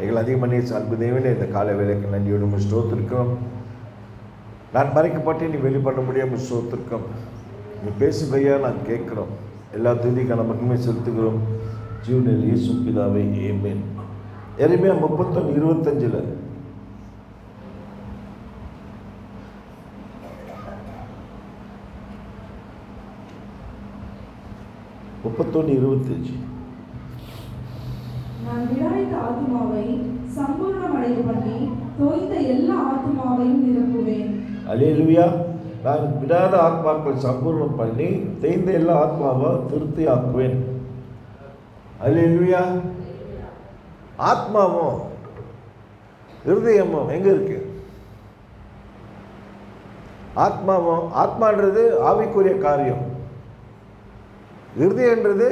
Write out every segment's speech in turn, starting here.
எங்கள் அதிகமணி அன்பு தேவனே, இந்த காலை வேலைக்கு நன்றியோடு ஸ்தோத்திருக்கிறோம். நான் மறைக்கப்பட்டு நீ வெளிப்பட முடியாமல் ஸ்தோத்திருக்கோம். நீ பேசுகையா நான் கேட்குறோம். எல்லா துதிக்க நமக்குமே செலுத்துகிறோம். ஜீவனில் இயேசு பிதாவே, ஆமென். எரேமியா 31:25 31:25 நான் விடாய்த்த ஆத்துமாவை சம்பூர்ணமடைய பண்ணி தோய்ந்த எல்லா ஆத்துமாவையும் நிரப்புவேன். அல்லேலூயா. நான் விடாத ஆத்மாக்கள் சம்பூர்ணம் பண்ணி தேய்ந்த எல்லா ஆத்மாவை திருப்தி ஆக்குவேன். அல்லேலூயா. ஆத்மாவும் இருதயமும் எங்க இருக்கு? ஆத்மான்றது ஆவிக்குரிய காரியம், இருதயன்றது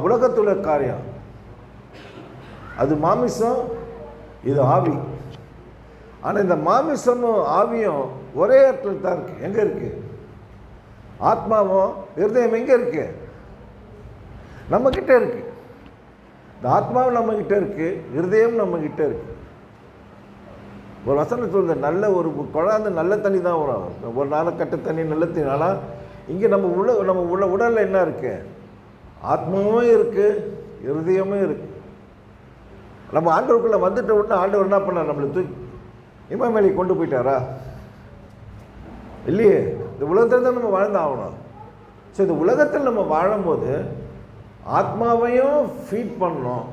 உலகத்துள்ள காரியம். அது மாமிசம், இது ஆவி. ஆனால் இந்த மாமிசமும் ஆவியும் ஒரே இடத்துல தான் இருக்கு. எங்கே இருக்கு? ஆத்மாவும் இருதயம் எங்கே இருக்கு? நம்மக்கிட்ட இருக்கு. இந்த ஆத்மாவும் நம்மக்கிட்ட இருக்கு, இருதயம் நம்மக்கிட்ட இருக்கு. ஒரு வசனம் சொல்லுது, நல்ல ஒரு குழாந்து நல்ல தண்ணி தான் வரும். ஒரு நாள் கட்ட தண்ணி நல்ல தண்ணி. ஆனால் இங்கே நம்ம உடலில் என்ன இருக்கு? ஆத்மாவும் இருக்கு, இருதயமும் இருக்கு. நம்ம ஆண்டவருக்குள்ளே வந்துட்ட உடனே ஆண்டவர் என்ன பண்ணார்? நம்மளை தூக்கி இமாமேலி கொண்டு போயிட்டாரா? இல்லையே. இந்த உலகத்தில் தான் நம்ம வாழ்ந்தாகணும். ஸோ இந்த உலகத்தில் நம்ம வாழும்போது ஆத்மாவையும் ஃபீட் பண்ணணும்,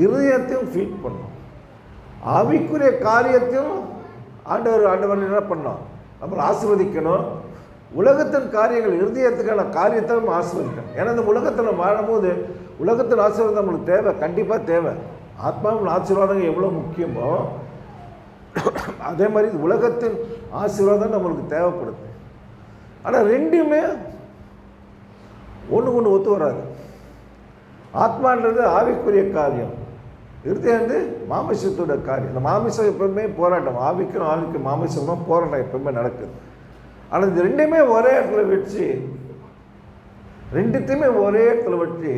இருதயத்தையும் ஃபீட் பண்ணணும், ஆவிக்குரிய காரியத்தையும் ஆண்டவர் என்ன பண்ணணும்? நம்மளை ஆசீர்வதிக்கணும். உலகத்தின் காரியங்கள், இருதயத்துக்கான காரியத்தை நம்ம ஆசீர்வதிக்கணும். ஏன்னா இந்த உலகத்தில் வாழும்போது உலகத்தின் ஆசீர்வாதம் நம்மளுக்கு தேவை, கண்டிப்பாக தேவை. ஆத்மாவின் ஆசீர்வாதம் எவ்வளோ முக்கியமோ அதே மாதிரி உலகத்தின் ஆசீர்வாதம் நம்மளுக்கு தேவைப்படுது. ஆனால் ரெண்டுமே ஒன்று கொண்டு ஒத்து வராது. ஆத்மான்றது ஆவிக்குரிய காரியம், இருதயம் மாமிசத்தோட காரியம். இந்த மாமிசம் எப்பவுமே போராட்டம், ஆவிக்கும் மாமிசமும் போராட்டம் எப்பவுமே நடக்குது. ஆனால் இந்த ரெண்டுமே ஒரே இடத்துல வச்சு, ரெண்டுத்தையுமே ஒரே இடத்துல வச்சு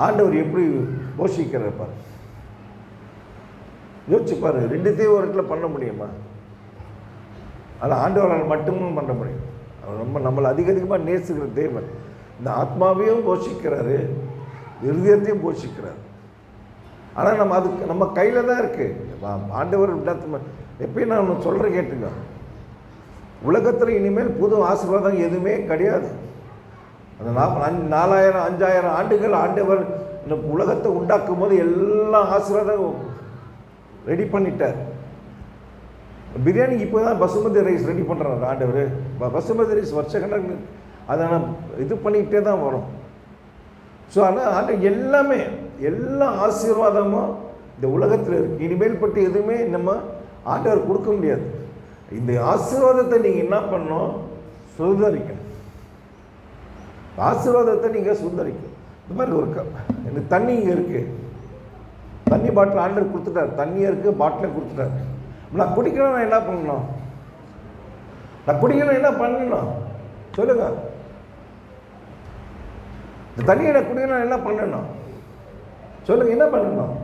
ஆண்டவர் எப்படி போஷிக்கிறார் பாரு. யோசிச்சு பாரு, ரெண்டுத்தையும் ஒரு இடத்துல பண்ண முடியுமா? ஆனால் ஆண்டவரால் மட்டும்தான் பண்ண முடியும். அவர் நம்மளை அதிகமாக நேசிக்கிற தேவன். இந்த ஆத்மாவையும் போஷிக்கிறாரு, இருதயத்தையும் போஷிக்கிறார். ஆனால் நம்ம கையில் தான் இருக்குது. ஆண்டவர் எப்பயும் நான் சொல்கிறேன் கேட்டுங்க, உலகத்தில் இனிமேல் புது ஆசீர்வாதம் எதுவுமே கிடையாது. அந்த 4000 5000 ஆண்டுகள் ஆண்டவர் இந்த உலகத்தை உண்டாக்கும் போது எல்லா ஆசீர்வாதம் ரெடி பண்ணிட்டார். பிரியாணிக்கு இப்போ தான் பசுமதி ரைஸ் ரெடி பண்ணுறாரு ஆண்டவர். பசுமதி ரைஸ் வருஷக்கணக்கு அதை நான் இது பண்ணிக்கிட்டே தான் வரும். ஸோ ஆனால் ஆண்டவர் எல்லா ஆசீர்வாதமும் இந்த உலகத்தில் இருக்குது. இனிமேல் பட்டு எதுவுமே நம்ம ஆண்டவர் கொடுக்க முடியாது. இந்த ஆசீர்வாதத்தை நீங்கள் என்ன பண்ணணும்? சுதரிக்கணும். ஆசீர்வாதத்தை நீங்கள் சுதரிக்கணும். இந்த மாதிரி ஒரு எனக்கு தண்ணி இங்கே இருக்குது, தண்ணி பாட்டில் ஆண்டவர் கொடுத்துட்டார், தண்ணியும் இருக்குது, பாட்டிலும் கொடுத்துட்டார். நான் குடிக்கணும், நான் என்ன பண்ணணும்? நான் குடிக்கணும், என்ன பண்ணணும் சொல்லுங்க? இந்த தண்ணியை நான் குடிக்கணும், என்ன பண்ணணும் சொல்லுங்க? என்ன பண்ணணும்?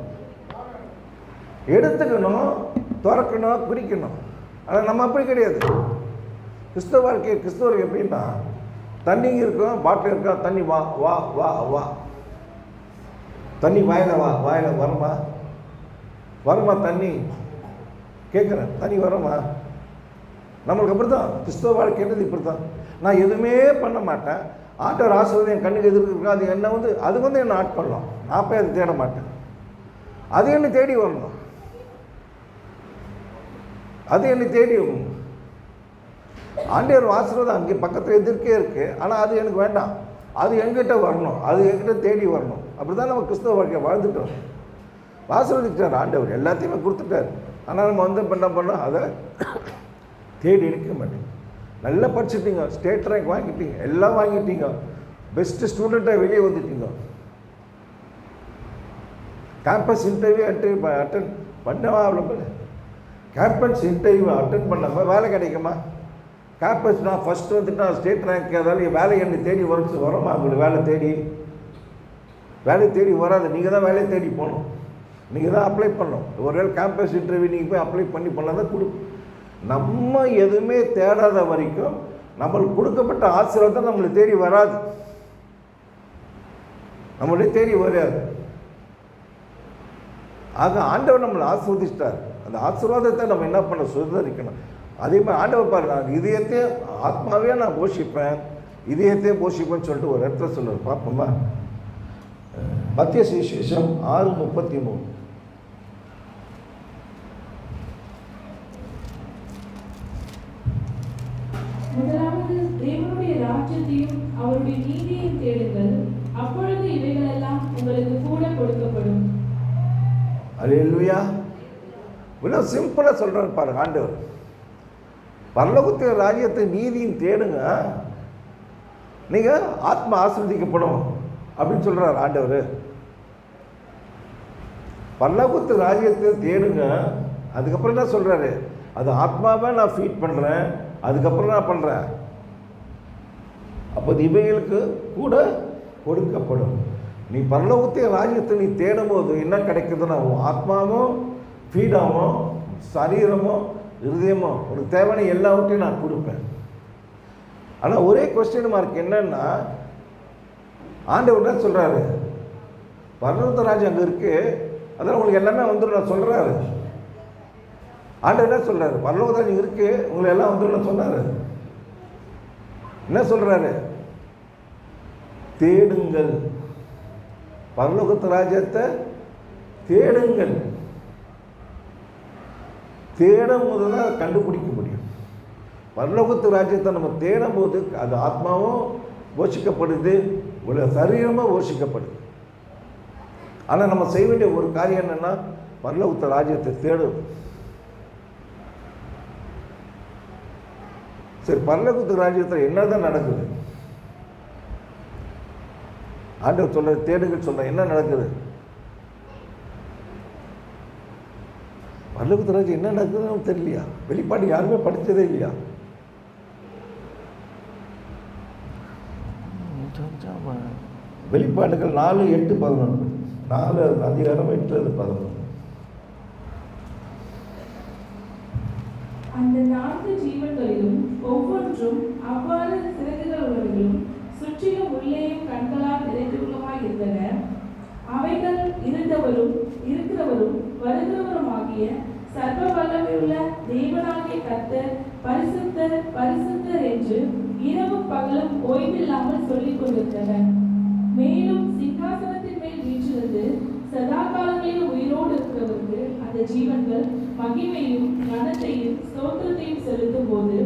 எடுத்துக்கணும், திறக்கணும், குடிக்கணும். ஆனால் நம்ம அப்படி கிடையாது. கிறிஸ்தவருக்கு எப்படின்னா, தண்ணி இருக்கும், பாட்டில் இருக்கா, தண்ணி வா வா வா வா, தண்ணி வாயில் வருமா தண்ணி கேட்குறேன், தண்ணி வருமா? நம்மளுக்கு அப்படி தான் கிறிஸ்தவ வாழ்க்கைன்றது. இப்படி தான். நான் எதுவுமே பண்ண மாட்டேன், ஆண்டவர் ஆசீர்வாதம் என் கண்ணுக்கு எதிர்க்கு, அது என்ன அது என்னை ஆட்கொள்ளலாம். நான் போய் அதை தேட மாட்டேன், அது என்னை தேடி வரணும், அது என்னை தேடி வரணும். ஆண்டவர் ஆசீர்வாதம் அங்கே பக்கத்தில் எதிர்க்கே இருக்குது, ஆனால் அது எனக்கு வேண்டாம், அது என்கிட்ட வரணும், அது என்கிட்ட தேடி வரணும். அப்படி தான் நம்ம கிறிஸ்தவ வாழ்க்கையை வாழ்ந்துட்டோம். ஆசீர்வதிச்சார் ஆண்டவர், எல்லாத்தையுமே கொடுத்துட்டார். ஆனால் நம்ம என்ன பண்ணோம்? அதை தேடி எடுக்க மாட்டேங்க. நல்லா படிச்சுட்டீங்க, ஸ்டேட் ரேங்க் வாங்கிட்டீங்க, எல்லாம் வாங்கிட்டீங்க, பெஸ்ட்டு ஸ்டூடெண்ட்டாக வெளியே வந்துட்டீங்க. கேம்பஸ் இன்டர்வியூ அட்டன் பண்ணவா? அவ்வளோ கேம்பஸ் இன்டர்வியூ அட்டன் பண்ணாமல் வேலை கிடைக்குமா? கேம்பஸ் நான் ஃபஸ்ட்டு வந்துட்டு நான் ஸ்டேட் ரேங்க், அதாவது வேலை என்னை தேடி வரமா உங்களுக்கு வேலை தேடி? வேலை தேடி வராது. நீங்கள் தான் வேலையை தேடி போகணும், நீங்கள் தான் அப்ளை பண்ணணும். ஒருவேளை கேம்பஸ் இன்டர்வியூ நீங்கள் போய் அப்ளை பண்ணால் தான் நம்ம எதுவுமே தேடாத வரைக்கும் நம்மளுக்கு கொடுக்கப்பட்ட ஆசீர்வாதம் நம்மளை தேடி வராது, நம்மளே தேடி வராது. ஆக ஆண்டவர் நம்மளை ஆசீர்வதிச்சிட்டார். அந்த ஆசீர்வாதத்தை நம்ம என்ன பண்ண சுதந்திரிக்கணும். அதே மாதிரி ஆண்டவர் பாரு, நான் இதயத்தையும் ஆத்மாவே நான் போஷிப்பேன், இதயத்தையும் போஷிப்பேன்னு சொல்லிட்டு ஒரு இடத்துல சொல்லுவார். பார்ப்போமா? மத்திய சுவிசேஷம் 6:33. முதலாவது தேவனுடைய ராஜ்யத்தையும் அவருடைய நீதியையும் தேடுங்கள், அப்பொழுது இவைகளெல்லாம் உங்களுக்கு கூட கொடுக்கப்படும். அல்லேலூயா. இவ்வளவு சிம்பிளா சொல்றாரு பாருங்க ஆண்டவர். பரலோகத்தின் ராஜ்யத்தை நீதியும் தேடுங்க, நீங்க ஆத்மா ஆசீர்வதிக்கப்படும் அப்படின்னு சொல்றாரு ஆண்டவர். பரலோகத்து ராஜ்யத்தை தேடுங்க, அதுக்கப்புறம் என்ன சொல்றாரு? அது ஆத்மாவை நான் ஃபீட் பண்றேன், அதுக்கப்புறம் நான் பண்றேன், அப்போ இவைகளுக்கு கூட கொடுக்கப்படும். நீ பரலோகத்தின் ராஜ்யத்தை நீ தேடும் போது என்ன கிடைக்குதுன்னா, ஆத்மாவும் ஃபீடாகவும் சரீரமும் இருதயமும் உனக்கு தேவையான எல்லாவற்றையும் நான் கொடுப்பேன். ஆனால் ஒரே கொஸ்டின் மார்க் என்னன்னா, ஆண்டவர் என்ன சொல்றாரு? பரலோக ராஜ்யம் அங்கே இருக்கு, அதெல்லாம் உங்களுக்கு எல்லாமே வந்துடும் சொல்றாரு. ஆண்டவர் என்ன சொல்றாரு? பரலோக ராஜ்யம் இருக்கு, உங்களுக்கு எல்லாம் வந்துடும் சொன்னாரு. என்ன சொல்றாரு? தேடுங்கள், பரலோகத்து ராஜ்யத்தை தேடுங்கள். தேடும் போது தான் கண்டுபிடிக்க முடியும். பரலோகத்து ராஜ்யத்தை நம்ம தேடும் போது அது ஆத்மாவும் போஷிக்கப்படுது, உள்ள சரீரமும் போஷிக்கப்படுது. ஆனால் நம்ம செய்ய வேண்டிய ஒரு காரியம் என்னன்னா, பரலோகத்து ராஜ்யத்தை தேடும். சரி, பரலோகத்து ராஜ்யத்தில் என்னதான் நடக்குது? ஆண்டவர் சொல்ற தேடுங்கள் சொல்ற என்ன நடக்குது? பரலோகத்து ராஜ்யம் என்ன நடக்குதுன்னு தெரியலையா? வெளிப்பாடு யாருமே படித்ததே இல்லையா? வெளிப்பாடுகள் 4:8-11, 4 அதிகாரம் 8-11. அந்த 4 ஜீவன்களிலும் ஒவ்வொன்றும் அவ்வாறு சிறகுகள் உள்ளவைகளும் சுற்றிலும் உள்ளேயும் கண்களால் நிறைந்தவர்களுமாய் இருந்தன. அவைகள் இருந்தவரும் இருக்கிறவரும் வருகிறவருமாகிய சர்வ வல்லமையுள்ள தேவனாகிய கர்த்தர் பரிசுத்தர் பரிசுத்தர் என்று இரவும் பகலும் ஓய்வில்லாமல் சொல்லிக் கொண்டிருந்தனர். மேலும் சிங்காசனத்தின் மேல் வீற்றிருந்து சதா காலங்களில் உயிரோடு இருக்கிறவருக்கு அந்த ஜீவன்கள் மகிமையும் கனத்தையும் ஸ்தோத்திரத்தையும் செலுத்தும் போது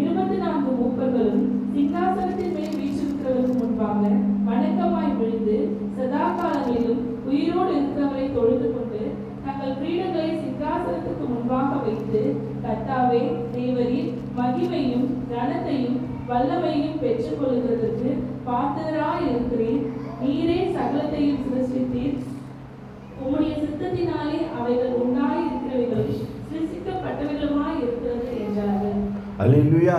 24 மூப்பர்களும் சிங்காசனத்தின் மேல் வீற்றிருக்கிறவருக்கு முன்பாக வணக்கமாய் விழுந்து சதா காலங்களிலும் உயிரோடு இருக்கிறவரை தொழுது கொண்டு தங்கள் கிரீடங்களை சிங்காசனத்துக்கு முன்பாக வைத்து, கர்த்தாவே தேவரீர் மகிமையும் கனத்தையும் வல்லமையும் பெற்றுக் கொள்கிறதற்கு பாத்திரராய் இருக்கிறேன். நீரே சகலத்தையும் சிருஷ்டித்தீர். உம்முடைய சித்தத்தினாலே அவைகள் உண்டாய் இருக்கிறவைகளும் சிருஷ்டிக்கப்பட்டவைகளுமாய் இருக்கிறது என்றார்கள். அல்லேலூயா.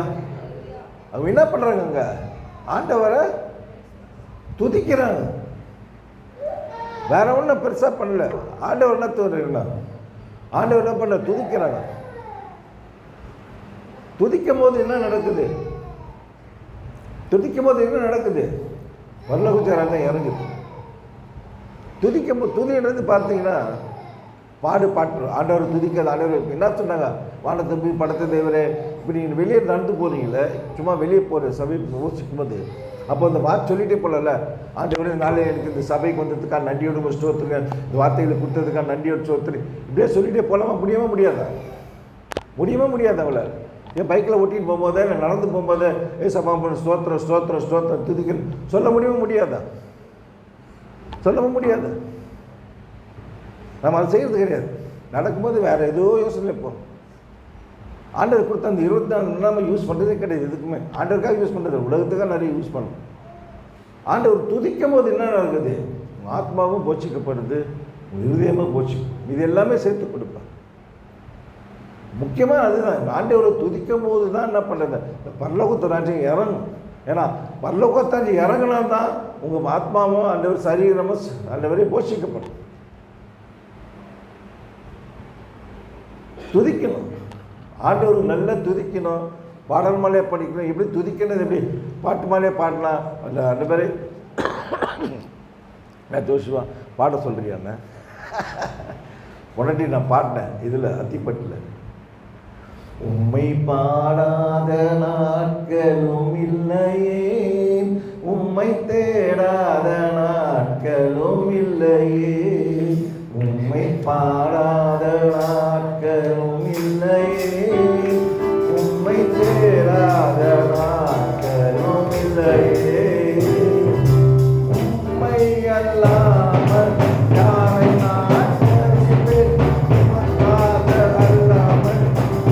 அவங்க என்ன பண்றாங்க? ஆண்டவரை துதிக்கிறாங்க. வேற ஒன்றும் பெருசா பண்ணல. ஆண்டவர் என்ன தோன்றுறாங்க? ஆண்டவர் என்ன பண்ண? துதிக்கிறாங்க. துதிக்கும் போது என்ன நடக்குது? துதிக்கும் போது என்ன நடக்குது? பரலோகத்தில் இறங்குது. துதிக்கும் போது துதின்றது பார்த்தீங்கன்னா பாட்டு ஆண்டவர் துதிக்காது. ஆண்டவர் என்ன சொன்னாங்க? வானத்தை போய் படத்தை தேவரே, இப்படி நீங்கள் வெளியே நடந்து போறீங்களே, சும்மா வெளியே போகிற சபை யோசிக்கும் போது அப்போ அந்த வார்த்தை சொல்லிட்டே போகல, ஆண்டவரே நாளே எனக்கு இந்த சபைக்கு வந்ததுக்காக நன்றியோடு ஸ்தோத்திரங்க, இந்த வார்த்தைகளை கொடுத்ததுக்காக நன்றியோடு ஸ்தோத்திரி, இப்படியே சொல்லிட்டே போகலாமா? முடியாதா? முடியாத அவளை என் பைக்கில் ஓட்டின்னு போகும்போதே, இல்லை நடந்து போகும்போதே, சபா ஸ்தோத்திரம் ஸ்தோத்திரம் ஸ்தோத்திரம் துதிக்கணும் சொல்ல முடியாதா? சொல்லவும் முடியாது. நம்ம அதை செய்கிறது கிடையாது. நடக்கும்போது வேறு ஏதோ யோசனை போகிறோம். ஆண்டவர் கொடுத்த அந்த 24 நம்ம யூஸ் பண்ணுறதே கிடையாது. எதுக்குமே ஆண்டவருக்காக யூஸ் பண்ணுறது, உலகத்துக்காக நிறைய யூஸ் பண்ணணும். ஆண்டவர் துதிக்கும் போது என்ன நடக்குது? ஆத்மாவும் போஷிக்கப்படுது, இருதயமும் போஷிக்கும். இது எல்லாமே சேர்த்து கொடுப்பார். முக்கியமாக அதுதான். ஆண்டவரை துதிக்கும் போது தான் என்ன பண்ணுறது? பரலோகத்து ராஜ்யம் இறங்கும். ஏன்னா பரலோகத்தாண்டி இறங்கினா தான் உங்கள் ஆத்மாவும் ஆண்டவர் சரீரமும் ஆண்டவரே போஷிக்கப்படும். துதிக்கணும், ஆண்டவர் நல்லா துதிக்கணும், பாடல் மாலையே படிக்கணும். எப்படி துதிக்கணும், எப்படி பாட்டு மாலையே பாடலாம். அந்த ரெண்டு பேரே நான் ஜோஷுவா பாட சொல்கிறியாண்ண உடனே நான் பாடினேன் இதில் அத்திப்பட்டில். உம்மை பாடாத நாட்களும் இல்லையே, உம்மை தேடாத நாட்களும் இல்லையே, உம்மை பாடாத நாட்களும் இல்லையே, உம்மை தேடாத நாட்களும் இல்லையே, உம்மை அல்லாமல் யாரை நான் அறிவேன், உமக்காக அல்லாமல்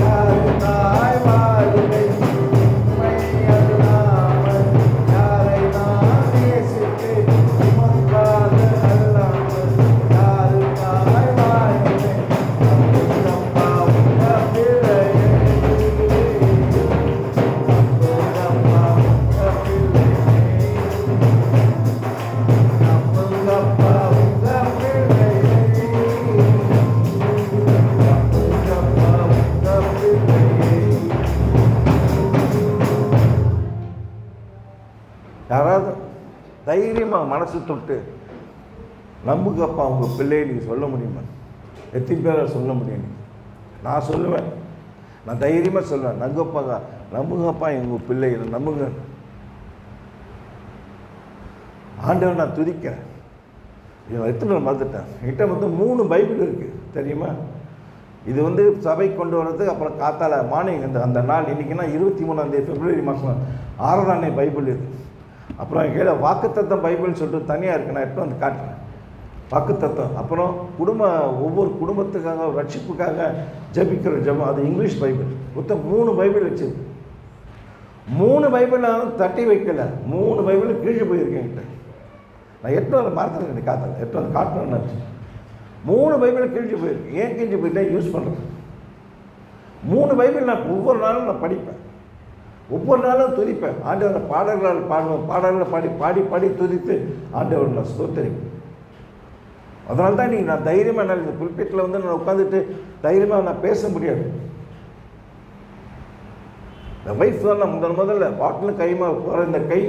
யாரை நான் வாழ்வேன், உம்மை அல்லாமல் யாரை நான் நேசிப்பேன், உமக்காக அல்லாமல் யாருக்காய் வாழ்வேன். அப்பா உங்க பிள்ளையே, அப்பா உங்க பிள்ளையே, அப்பா உங்க பிள்ளையே, அப்பா உங்க பிள்ளையே. யாராவது தைரியமாக மனசு தொட்டு நம்புங்கப்பா உங்கள் பிள்ளையை நீங்கள் சொல்ல முடியுமா? எத்தனை பேரை சொல்ல முடியும்? நான் சொல்லுவேன், நான் தைரியமாக சொல்லுவேன், நம்புங்கப்பா எங்கள் பிள்ளையை நம்புங்க. ஆண்டவர் நான் துதிக்கிறேன். இதை எத்தனை மறந்துட்டேன். என்கிட்ட 3 பைபிள் இருக்குது தெரியுமா? இது சபை கொண்டு வர்றது. அப்புறம் காத்தால மார்னிங் அந்த நாள் இன்றைக்கினா 23 பிப்ரவரி மாதம் 6ஆம் பைபிள் இது. அப்புறம் கீழே வாக்குத்தத்தம் பைபிள்னு சொல்லிட்டு தனியாக இருக்குது, நான் எப்போ காட்டுறேன் வாக்குத்தத்தம். அப்புறம் ஒவ்வொரு குடும்பத்துக்காக ரட்சிப்புக்காக ஜபிக்கிற ஜபம், அது இங்கிலீஷ் பைபிள். மொத்தம் 3 பைபிள் வச்சுருக்கு. 3 பைபிள் நான் தட்டி வைக்கல, 3 பைபிள் கீழே போயிருக்கேன் கிட்ட. நான் 8 மரத்தில் காத்தல 8 காட்டணும்னு நினச்சி 3 பைபிள் கிழிஞ்சு போயிருக்கு. ஏன் கிழிஞ்சு போயிட்டேன் யூஸ் பண்ணுறேன். 3 பைபிள் நான் ஒவ்வொரு நாளும் நான் படிப்பேன், ஒவ்வொரு நாளும் துதிப்பேன். ஆண்டவரை பாடல்களால் பாடுவேன், பாடல்களை பாடி பாடி பாடி துதித்து ஆண்டவர் நான் ஸ்தோத்திரிப்பேன். அதனால தான் நீங்கள் நான் தைரியமாக இந்த புல்பிட்டில் நான் உட்காந்துட்டு தைரியமாக நான் பேச முடியாது. இந்த வைஃப் தான் நான் முதல்ல பாட்டில் கைமா போகிற இந்த கை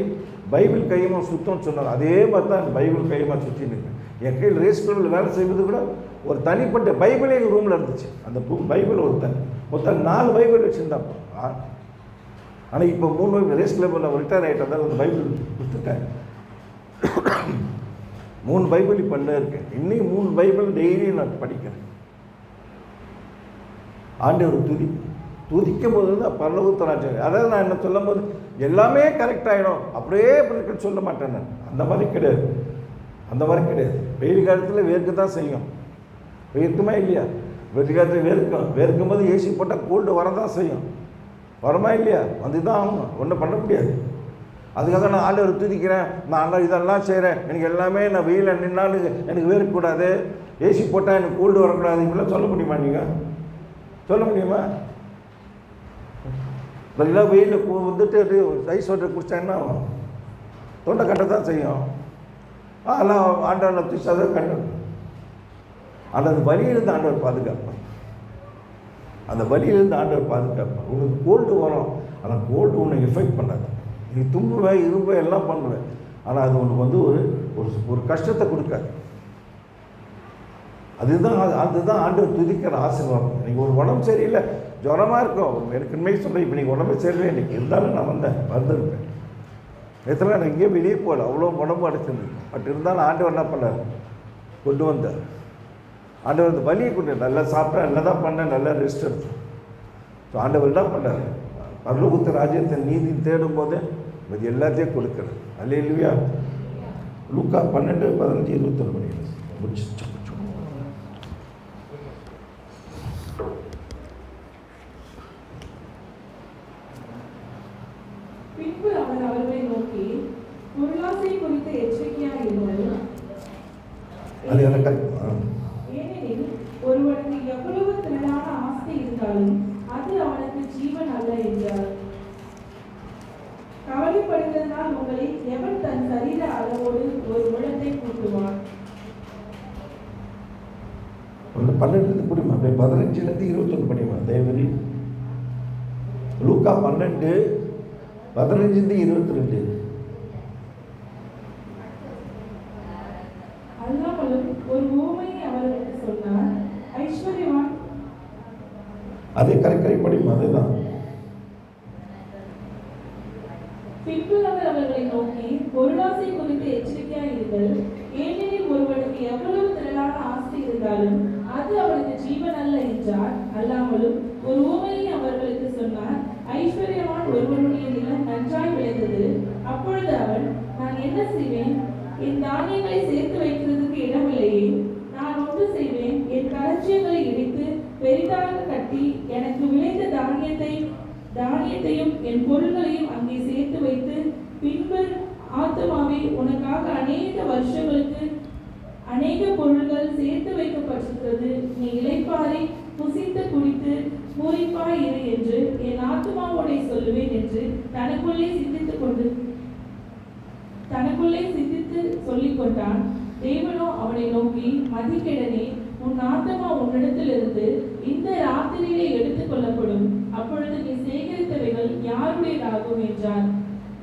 பைபிள் கையமாக சுத்தம்னு சொன்னார். அதே மாதிரி தான் பைபிள் கையமாக சுற்றின்னு இருக்கேன். என் கையில் ரேஸ் கிளப்பில் வேலை செய்வது கூட ஒரு தனிப்பட்ட பைபிளே எங்கள் ரூமில் இருந்துச்சு. அந்த பைபிள் ஒரு மொத்தம் 4 பைபிள் வச்சுருந்தான். ஆனால் இப்போ 3 பைபிள் ரேஸ் கிளப்பில் நான் ரிட்டையர் ஆகிட்டதால் அந்த பைபிள் கொடுத்துட்டேன். 3 பைபிள் இப்போ என்ன இருக்கேன். இன்னும் 3 பைபிள் டெய்லியும் நான் படிக்கிறேன். ஆண்டவர் துதிக்கும் போது தான் பரலோகத்தராட்சி. அதாவது நான் என்ன சொல்லும் போது எல்லாமே கரெக்ட் ஆகிடும் அப்படியே இருக்குன்னு சொல்ல மாட்டேன் நான். அந்த மாதிரி கிடையாது, அந்த மாதிரி கிடையாது. வெயில் காலத்தில் வேர்க்க தான் செய்யும், வேர்க்குமா இல்லையா? வெயில் காலத்தில் வேர்க்கும் போது ஏசி போட்டால் கோல்டு வரதான் செய்யும், வரமா இல்லையா? வந்து தான் ஆகணும், ஒன்றும் பண்ண முடியாது. அதுக்காக நான் ஆண்டவர் துதிக்கிறேன், நான் இதெல்லாம் செய்கிறேன், எனக்கு எல்லாமே நான் வெயிலில் நின்னாலும் எனக்கு வேர்க்கக்கூடாது, ஏசி போட்டால் எனக்கு கோல்டு வரக்கூடாது, இப்படிலாம் சொல்ல முடியுமா? நீங்கள் சொல்ல முடியுமா? நல்லா வெயிலில் வந்துட்டு ஐஸ் வாட்டர் குடித்தாங்கன்னா தொண்டை கட்ட தான் செய்யும். அதெல்லாம் ஆண்டவரில் துதிச்சாதான் கண்டு. ஆனால் அந்த வலியிலிருந்து ஆண்டவர் பாதுகாப்பான், அந்த வலியிலிருந்து ஆண்டவர் பாதுகாப்பான். உனக்கு கோல்டு வரும், ஆனால் கோல்டு உன்னை எஃபெக்ட் பண்ணாது. நீ தும்புவேன் இரும்புவேன் எல்லாம் பண்ணுவேன், ஆனால் அது உனக்கு ஒரு கஷ்டத்தை கொடுக்காது. அதுதான் ஆண்டவர் துதிக்கிற ஆசீர்வாதம். நீங்கள் ஒரு உடம்பு சரியில்லை, ஜுரமாக இருக்கும், எனக்கு உண்மையை சொல்ல இப்போ நீங்கள் உடம்பு சரியில்லை இன்றைக்கி இருந்தாலும் நான் வந்திருப்பேன். நேற்றுலாம் எனக்கு எங்கேயும் வெளியே போகல, அவ்வளோ உடம்பு அடைச்சிருந்து. பட் இருந்தாலும் ஆண்டவர் என்ன பண்ணார், கொண்டு வந்தார். ஆண்டவர் அந்த வலியை கொண்டு நல்லா சாப்பிட்டேன், நல்லா தான் பண்ணேன், நல்லா ரெஸ்ட் எடுத்தேன். ஸோ ஆண்டவர் என்ன பண்ணார், பரலோகத்து ராஜ்யத்தை நீதி தேடும் போது இது எல்லாத்தையும் கொடுக்குறது. அல்லேலூயா. லூக்கா 12:15-21 முடிச்சு. பின்பு அவர் அவர்களை நோக்கி, பொருளாசை குறித்து எச்சரிக்கையாக இருங்கள். ஏனெனில் ஒருவனுக்கு எவ்வளவு திரளான ஆஸ்தி இருந்தாலும் அது அவனுக்கு ஜீவன் அல்ல என்றார். கவலைப்படுகிற 12 படிமா, அப்படியே 15 21 படிமா தேவரி. லூக்கா 12 15 22. அல்லாமலும் ஒரு உவமையை அவர்களுக்கு சொன்னார். ஐஸ்வர்யவான் அதே கரை படிமா, அதுதான். பின்பு அவர் அவர்களை நோக்கி, பொருளாசை குறித்து எச்சரிக்கையாயிருங்கள். ஏனெனில் ஒருவனுக்கு எவ்வளவு திரளான ஆஸ்தி இருந்தாலும் அது அவனுக்கு ஜீவன் அல்ல என்றார். அல்லாமலும் ஒரு உவமையை அவர்களுக்கு சொன்னார். ஐஸ்வர்யவான் ஒருவனுடைய நிலம் நன்றாய் விளைந்தது. அப்பொழுது அவன், நான் என்ன செய்வேன்? என் தானியங்களை சேர்த்து வைக்கிறதுக்கு இடமில்லையே. நான் ஒன்று செய்வேன், என் களஞ்சியங்களை இடித்து பெரிதாக கட்டி எனக்கு விளைந்த தானியத்தையும் என் பொருள்களையும் அங்கே சேர்த்து வைத்து, பின்பு ஆத்துமாவே, உனக்காக அநேக வருஷங்களுக்கு அநேக பொருள்கள் சேர்த்து வைக்கப்பட்டிருக்கிறது. நீ இளைப்பாறை புசித்து குடித்து பூரிப்பாய் இரு என்று என் ஆத்துமாவோடே சொல்லுவேன் என்று தனக்குள்ளே சிந்தித்து சொல்லிக் கொண்டான். தேவனோ அவனை நோக்கி, மதிகெடனே, உன் ஆத்துமா உன்னிடத்திலிருந்து இந்த ராத்திரியிலே எடுத்துக் கொள்ளப்படும். அப்பொழுது நீ சேகரித்தவைகள் யாருடையதாகும் என்றார்.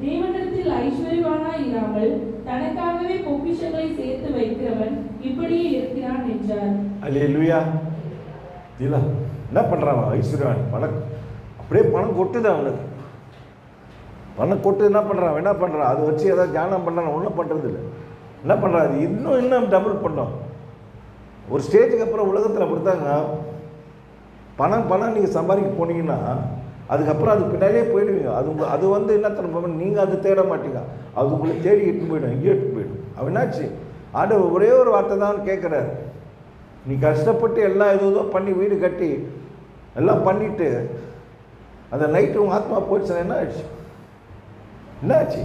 தேவனிடத்தில் ஐஸ்வர்யவானாய் இராமல் தனக்காகவே பொக்கிஷங்களை சேர்த்து வைக்கிறவன் இப்படியே இருக்கிறான் என்றார். அல்லேலூயா. என்ன பண்றான் ஐஸ்வர்யவான்? பணம் அப்படியே பணம் கொட்டுது அவனுக்கு. பணம் கொட்டு என்ன பண்றான்? அதை வச்சு ஏதாவது தியானம் பண்றான்? ஒன்றும் பண்றது இல்லை. என்ன பண்றான்? அது இன்னும் டபுள் பண்ணோம். ஒரு ஸ்டேஜுக்கு அப்புறம் உலகத்தில் அப்படித்தாங்க. பணம் நீங்கள் சம்பாதிக்க போனீங்கன்னா அதுக்கப்புறம் அது பின்னாலே போயிடுவீங்க. அது என்ன தர நீங்கள் அது தேட மாட்டீங்க. அது உங்களை தேடி இட்டு போயிடும், எங்கேயோ இட்டு போயிடும். அவன் என்னாச்சு? ஆண்டவர் ஒரே ஒரு வார்த்தை தான் கேட்குறாரு. நீ கஷ்டப்பட்டு எல்லாம் ஏதோ பண்ணி வீடு கட்டி எல்லாம் பண்ணிட்டு அந்த நைட்டு உங்கள் ஆத்மா போயிடுச்சுன்னா என்ன ஆச்சு?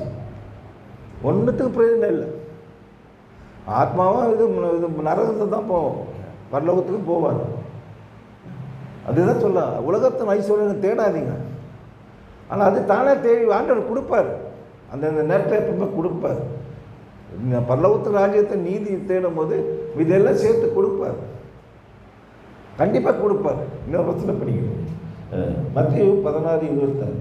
ஒன்றுத்துக்கு பிரயோஜனம் இல்லை. ஆத்மாவும் இது நரகத்துக்கு தான் போவோம், பரலோகத்துக்கு போவாது. அதுதான் சொல்ல, உலகத்தின் ஐஸ்வர்யம் தேடாதீங்க. ஆனால் அது தானே தேடி ஆண்டவர் கொடுப்பார். அந்தந்த நேரத்தில் எப்பவுமே கொடுப்பார். பரலோகத்து ராஜ்யத்தை நீதி தேடும் போது இதெல்லாம் சேர்த்து கொடுப்பார், கண்டிப்பாக கொடுப்பார். இன்னொரு வருஷத்தில் படிக்கணும். மத்தேயு 16:26.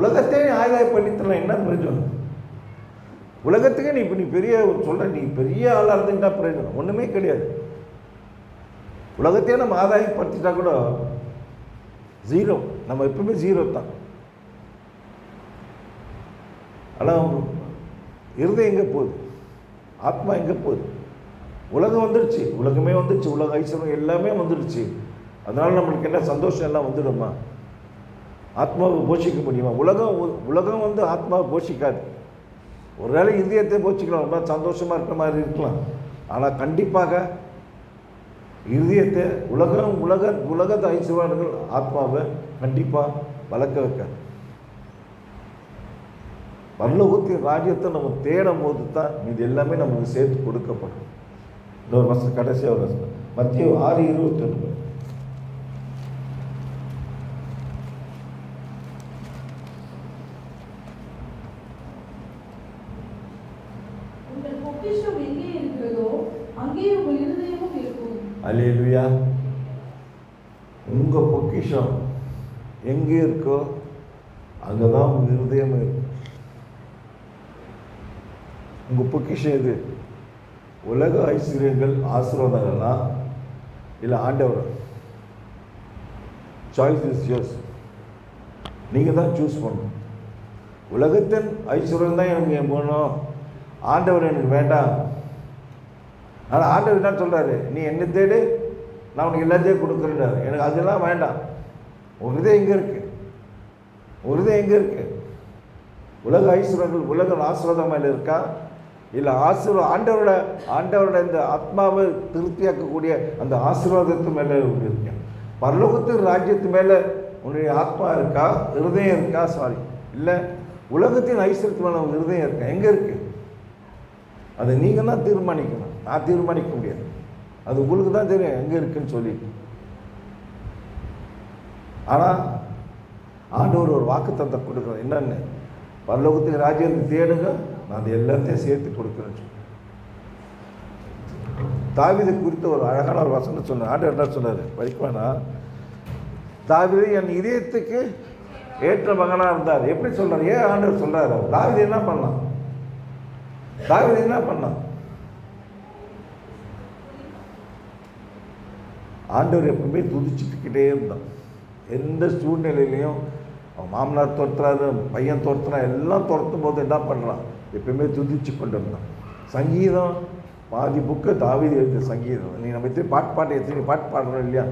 உலகத்தை ஆதாயம் பண்ணித்தரலாம், என்ன பிரயோஜனம்? உலகத்துக்கே நீ பெரிய சொல்ற, நீ பெரிய ஆளாக இருந்துட்டா பிரயோஜனம் ஒன்றுமே கிடையாது. உலகத்தையே நம்ம ஆதாயப்படுத்திட்டா கூட ஜீரோ. நம்ம எப்பவுமே ஜீரோ தான். ஆனால் இருதயம் எங்கே போகுது? ஆத்மா எங்கே போகுது? உலகம் வந்துடுச்சு, உலகமே வந்துடுச்சு, உலக ஐஸ்வர்யம் எல்லாமே வந்துடுச்சு. அதனால் நம்மளுக்கு என்ன சந்தோஷம் எல்லாம் வந்துடுமா? ஆத்மாவை போஷிக்க முடியுமா? உலகம் ஆத்மாவை போஷிக்காது. ஒரு வேளை இதயத்தை போஷிக்கலாம், ரொம்ப சந்தோஷமாக இருக்கிற மாதிரி இருக்கலாம். ஆனால் கண்டிப்பாக இதயத்தை உலகத்து ஐஸ்வர்யங்கள் ஆத்மாவை கண்டிப்பாக வளர்க்க வைக்காது. பரலோகத்தின் ராஜ்யத்தை நம்ம தேடும் போது தான் இது எல்லாமே நமக்கு சேர்த்து கொடுக்கப்படும். இன்னொரு வருஷம் கடைசியாக ஒரு வருஷம் மத்தேயு 6:21. அல்லேலூயா. உங்கள் பொக்கிஷம் எங்கே இருக்கோ அங்கே தான் உங்கள் இருதயம் இருக்கும். உங்கள் பொக்கிஷம் எது? உலக ஐஸ்வர்யங்கள் ஆசீர்வாதங்களா இல்லை ஆண்டவர்? Choice is yours. நீங்கள் தான் சூஸ் பண்ணணும். உலகத்தின் ஐஸ்வர்யம் தான் எனக்கு வேணும், ஆண்டவர் எனக்கு வேண்டாம். ஆனால் ஆண்டவர் என்ன சொல்கிறாரு? நீ என்ன தேடு, நான் உனக்கு எல்லாத்தையும் கொடுக்குறேன். எனக்கு அதெல்லாம் வேண்டாம். ஒரு இதே எங்கே இருக்கு? உலக ஐஸ்வர்யங்கள் உலக ஆசீர்வாதம் மேலே இருக்கா இல்லை ஆண்டவரோட இந்த ஆத்மாவை திருப்தியாக்கக்கூடிய அந்த ஆசீர்வாதத்து மேலே இருக்கேன்? பரலோகத்து ராஜ்யத்து மேலே உன்னுடைய ஆத்மா இருக்கா, இருதயம் இருக்கா? சாரி, இல்லை, உலகத்தின் ஐஸ்வர்யமான உங்கள் இருதயம் இருக்கா? எங்கே இருக்கு? அதை நீங்கள் தான் தீர்மானிக்கணும். நான் தீர்மானிக்க முடியாது. அது உங்களுக்கு தான் தெரியும் எங்கே இருக்குன்னு சொல்லிட்டு. ஆனால் ஆண்டவர் ஒரு வாக்குத்தத்தத்தை கொடுக்குறேன். என்னென்னு? பரலோகத்துக்கு ராஜ்யத்தை தேடுங்க, நான் அது எல்லாத்தையும் சேர்த்து கொடுக்குறேன்னு சொல்லி. தாவீது குறித்து ஒரு அழகான ஒரு வசனம் சொன்னார். ஆண்டவர் என்ன சொன்னார்? படிக்கவேனா? தாவீது என் இதயத்துக்கு ஏற்ற மகனாக இருந்தார். எப்படி சொல்கிறார்? ஏன் ஆண்டவர் சொல்கிறார்? தாவீது என்ன பண்ணான்? தாவீது என்ன பண்ணான்? ஆண்டவர் எப்பவுமே துதிச்சுக்கிட்டே இருந்தான். எந்த சூழ்நிலையிலையும் அவன் மாமனார் துரத்துறாரு, பையன் துரத்துறான், எல்லாம் துரத்தும் போது என்ன பண்ணுறான்? எப்பவுமே துதிச்சு கொண்டு இருந்தான். சங்கீதம் பாதி புக்கு தாவீது எழுதிய சங்கீதம். நீ நம்ம எத்தனை பாட்டு எத்தனை பாட்டு பாடுறோம் இல்லையா,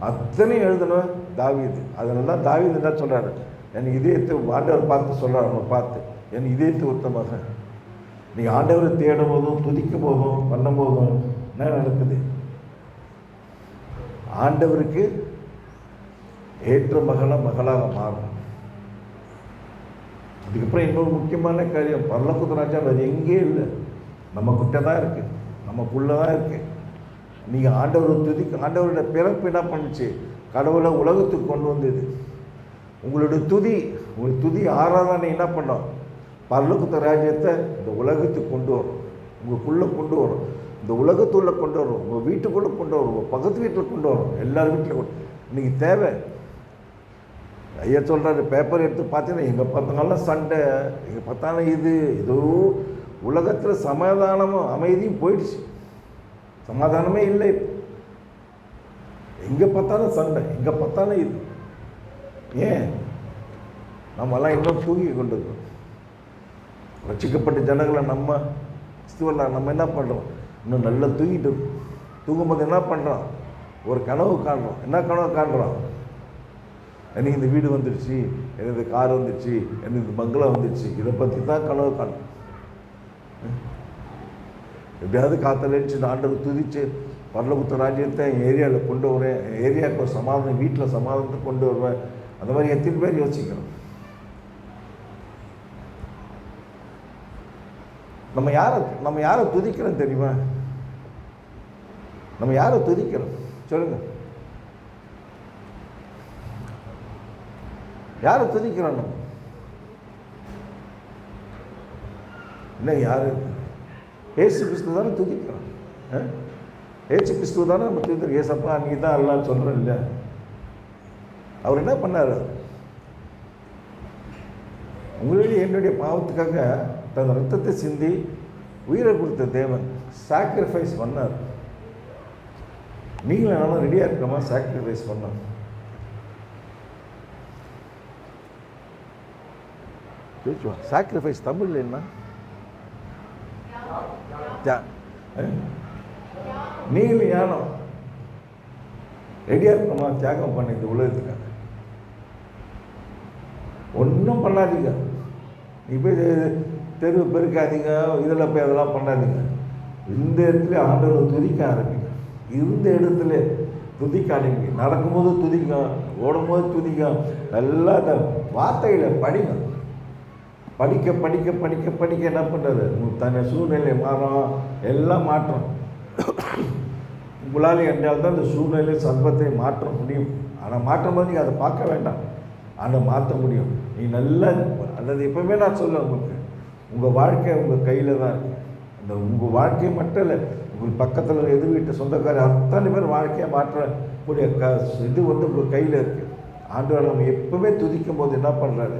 அத்தனையும் எழுதணும் தாவீது. அதனால தான் தாவீது என்ன சொல்கிறாரு? என் இதயத்தை ஆண்டவர் பார்த்து சொல்கிறார், அவனை பார்த்து, என் இதயத்தை உத்தமாக. நீங்கள் ஆண்டவரை தேடும் போதும் துதிக்கும் போதும் பண்ணும் போதும் என்ன நடக்குது? ஆண்டவருக்கு ஏற்ற மகளாக மாறும். அதுக்கப்புறம் இன்னொரு முக்கியமான காரியம், பரலோகத்து ராஜா வேறு எங்கேயும் இல்லை, நம்மக்கிட்ட தான் இருக்குது, நமக்குள்ளே தான் இருக்குது. நீங்கள் ஆண்டவரை ஆண்டவருடைய பிறப்பு என்ன பண்ணுச்சு? கடவுளை உலகத்துக்கு கொண்டு வந்தது. உங்களுடைய துதி ஆராதனை என்ன பண்ணோம்? பரலோகத்து ராஜ்யத்தை இந்த உலகத்துக்கு கொண்டு வரும், உங்களுக்குள்ளே கொண்டு வரும், இந்த உலகத்துள்ளே கொண்டு வரும், உங்கள் வீட்டுக்குள்ளே கொண்டு வரும், உங்கள் பக்கத்து வீட்டில் கொண்டு வரும், எல்லார் வீட்டில் இன்றைக்கி தேவை. ஐயா சொல்கிறாரு, பேப்பர் எடுத்து பார்த்தீங்கன்னா எங்கே பார்த்தாலும் சண்டை, எங்கே பார்த்தாலும் ஏதோ உலகத்தில் சமாதானமும் அமைதியும் போயிடுச்சு. சமாதானமே இல்லை. எங்கே பார்த்தாலும் சண்டை, எங்கே பார்த்தாலும் இது. ஏன்? நம்மெல்லாம் இன்னும் தூங்கி கொண்டு இருக்கோம். ரட்சிக்கப்பட்ட ஜனங்களை நம்ம என்ன பண்ணுறோம்? இன்னும் நல்லா தூங்கிட்டு இருக்கோம். தூங்கும்போது என்ன பண்ணுறோம்? ஒரு கனவு காண்றோம். என்ன கனவு காண்றோம்? எனக்கு இந்த வீடு வந்துடுச்சு, எனக்கு இந்த கார் வந்துடுச்சு, எனக்கு இந்த பங்களா வந்துடுச்சு, இதை பற்றி தான் கனவு காணும். எப்படியாவது காத்தலிச்சு ஆண்டவர் துதிச்சு பரலோகத்து ராஜ்யத்தை என் ஏரியாவில் கொண்டு வருவேன், ஏரியாவுக்கு ஒரு சமாதானம், வீட்டில் சமாதானத்தை கொண்டு வருவேன். அந்த மாதிரி எத்தனை பேர் யோசிக்கிறோம்? நம்ம யாரை துதிக்கிறோம் தெரியுமா? நம்ம யாரை துதிக்கிறோம் சொல்லுங்க? யாரை துதிக்கிறோம்? நம்ம இல்லை, யாரு? ஏசு கிறிஸ்து தானே துதிக்கிறோம். ஏசு கிறிஸ்துவ தானே நம்ம துதிக்கிறோம். ஏசப்பா நீ தான் எல்லாம் சொல்கிறோம் இல்லையா? அவர் என்ன பண்ணார்? உங்களுடைய என்னுடைய பாவத்துக்காக தன் ரத்தத்தை சிந்தி உயிரை கொடுத்த தேவன் சாக்ரிஃபைஸ் பண்ணார். நீங்களும் நானும் ரெடியாக இருக்கோமா சாக்ரிஃபைஸ் பண்ண? சாக்ரிஃபைஸ் தமிழில் என்ன? நீங்களும் யானும் ரெடியாக இருக்கோமா தியாகம் பண்ண இந்த உலகத்துக்காக? ஒன்றும் பண்ணாதீங்க. நீ போய் தெருவு பெருக்காதீங்க, இதில் போய் அதெல்லாம் பண்ணாதீங்க. இந்த இடத்துல ஆண்டவரை துதிக்க ஆரம்பிங்க. இருந்த இடத்துல துதிக்க ஆரம்பிங்க. நடக்கும்போது துதிங்க, ஓடும்போது துதிங்க. நல்லா அந்த வார்த்தைகளை படிங்க. படிக்க படிக்க படிக்க படிக்க என்ன பண்ணுறது? தன்னை சூழ்நிலை மாறும், எல்லாம் மாற்றம். உங்களால் என்றால் தான் இந்த சூழ்நிலை சர்பத்தை மாற்ற முடியும். ஆனால் மாற்றும் போது நீங்கள் அதை பார்க்க வேண்டாம், ஆனால் மாற்ற முடியும். நீ நல்லா, அல்லது எப்பவுமே நான் சொல்லுவேன், உங்களுக்கு உங்கள் வாழ்க்கை உங்கள் கையில் தான் இருக்குது. அந்த உங்கள் வாழ்க்கையை மட்டும் இல்லை, உங்களுக்கு பக்கத்தில் எது வீட்டு சொந்தக்காரர் அத்தனை பேர் வாழ்க்கையை மாற்றக்கூடிய இது உங்கள் கையில் இருக்குது. ஆண்டவர் நம்ம எப்பவுமே துதிக்கும் போது என்ன பண்ணுறாரு?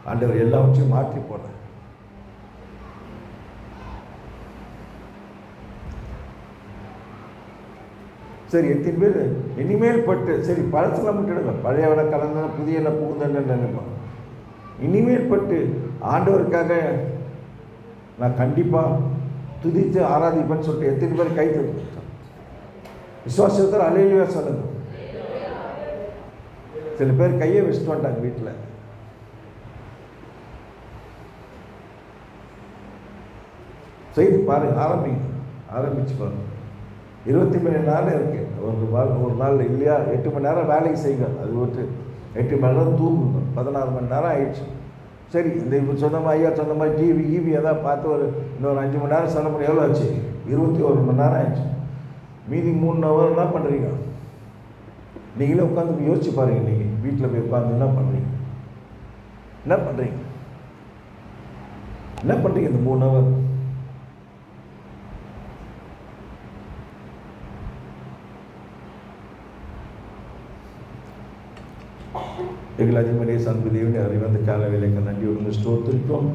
ஆண்டவர் எல்லாவற்றையும் மாற்றி போடுறார். சரி, எத்தனை பேர் இனிமேல் பட்டு சரி பழசெல்லாம் விட்டுடுங்க, பழையவனை கலந்த புதிய புகுந்தன்னு நினைப்பான். இனிமேல் பட்டு ஆண்டவருக்காக நான் கண்டிப்பாக துதித்து ஆராதிப்பேன்னு சொல்லிட்டு எத்தனை பேர் கை தட்டு விசுவாசத்தில் அலையிலேயே சொல்லுங்க. சில பேர் கையை வச்சுட்டு வந்துட்டாங்க வீட்டில். செய்து பாருங்க, ஆரம்பிச்சு பாருங்க. 20 மணி நேரம் இருக்கு ஒரு நாள் இல்லையா? 8 மணி நேரம் வேலைக்கு செய்யுங்க. அது விட்டு 8 மணி நேரம் தூங்குங்க, 16 மணி நேரம் ஆயிடுச்சு. சரி, இந்த இப்போ சொன்ன மாதிரி ஐயா சொன்ன மாதிரி டிவி எதாவது பார்த்து ஒரு இன்னொரு 5 மணி நேரம் செலவு பண்ணி எவ்வளோ ஆச்சு? 21 மணி நேரம் ஆயிடுச்சு. மீதி 3 ஹவர் என்ன பண்ணுறீங்க? நீங்களே உட்காந்து யோசிச்சு பாருங்கள். நீங்கள் வீட்டில் போய் உட்காந்து என்ன பண்ணுறீங்க இந்த 3 ஹவர்? எங்கள் அதிமரிய சன்பு தேவனி அறிவந்த கால வேலைக்கு நன்றி ஒன்று ஸ்தோத்திரிக்கும்.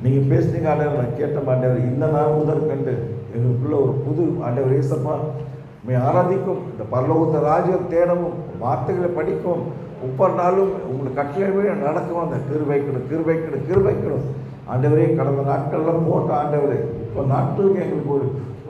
நீங்கள் பேசுனீங்க ஆண்டவர், நான் கேட்ட ஆண்டவர். இந்த நாள் முதற்கண்டு எங்களுக்குள்ள ஒரு புது ஆண்டவர் ஏசப்பா ஆராதிக்கும், இந்த பரலோகத்தை ராஜ்யம் தேடவும், வார்த்தைகளை படிக்கவும், ஒவ்வொரு நாளும் உங்களுக்கு கட்டளையே நடக்கும். அந்த கிருபைக்கணும் ஆண்டவரே. கடந்த நாட்கள்லாம் போட்ட ஆண்டவரே, இப்போ நாட்களுக்கு எங்களுக்கு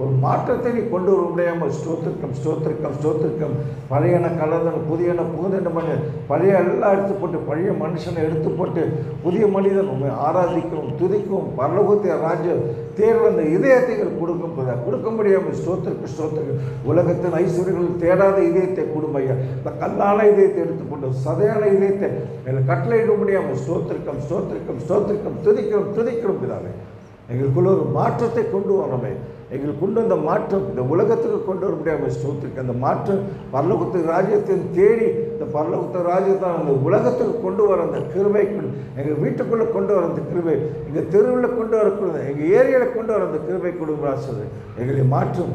ஒரு மாற்றத்தை நீ கொண்டு வர முடியாமல் ஸ்தோத்திரிக்கம். பழையன கலந்தன புதியன புகுதன பண்ணு, பழைய எல்லாம் எடுத்து போட்டு, பழைய மனுஷனை எடுத்து போட்டு, புதிய மனிதன் உண்மை ஆராதிக்கவும் துதிக்கவும் பரலோகத்தை ராஜ்யம் தேர்வு அந்த இதயத்தை கொடுக்க முடியாமல் ஸ்தோத்திரிக்கம். உலகத்தின் ஐஸ்வர்யங்கள் தேடாத இதயத்தை கொடுமையா, இந்த கல்லான இதயத்தை எடுத்துக்கொண்டு சதையான இதயத்தை கட்டளையிட முடியாமல் ஸ்தோத்திரிக்கம் துதிக்கிறோம் பிதாவே. எங்களுக்குள்ள ஒரு மாற்றத்தை கொண்டு வரணுமே. எங்களுக்கு கொண்டு வந்த மாற்றம் இந்த உலகத்துக்கு கொண்டு வர முடியாமல் ஸ்தோத்திரிக்க. அந்த மாற்றம் பரலோகத்துக்கு ராஜ்யத்தையும் தேடி இந்த பரலோகத்துக்கு ராஜ்யத்தை அந்த உலகத்துக்கு கொண்டு வர அந்த கிருபை, எங்கள் வீட்டுக்குள்ளே கொண்டு வர அந்த கிருபை, எங்கள் தெருவில் கொண்டு வரக்கூடாது, எங்கள் ஏரியாவில் கொண்டு வர அந்த கிருபை கொடுக்குறா சொல்லு. எங்களை மாற்றும்,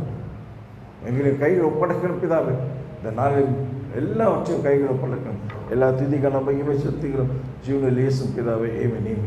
எங்களை கையில் ஒப்படைக்கணும் பிதாவே. இந்த நாளில் எல்லாவற்றையும் கைகள் ஒப்படைக்கணும். எல்லா துதிக்கான மகிமை செலுத்துகிறோம் ஜீவனில் இயேசு பிதாவே. ஆமென்.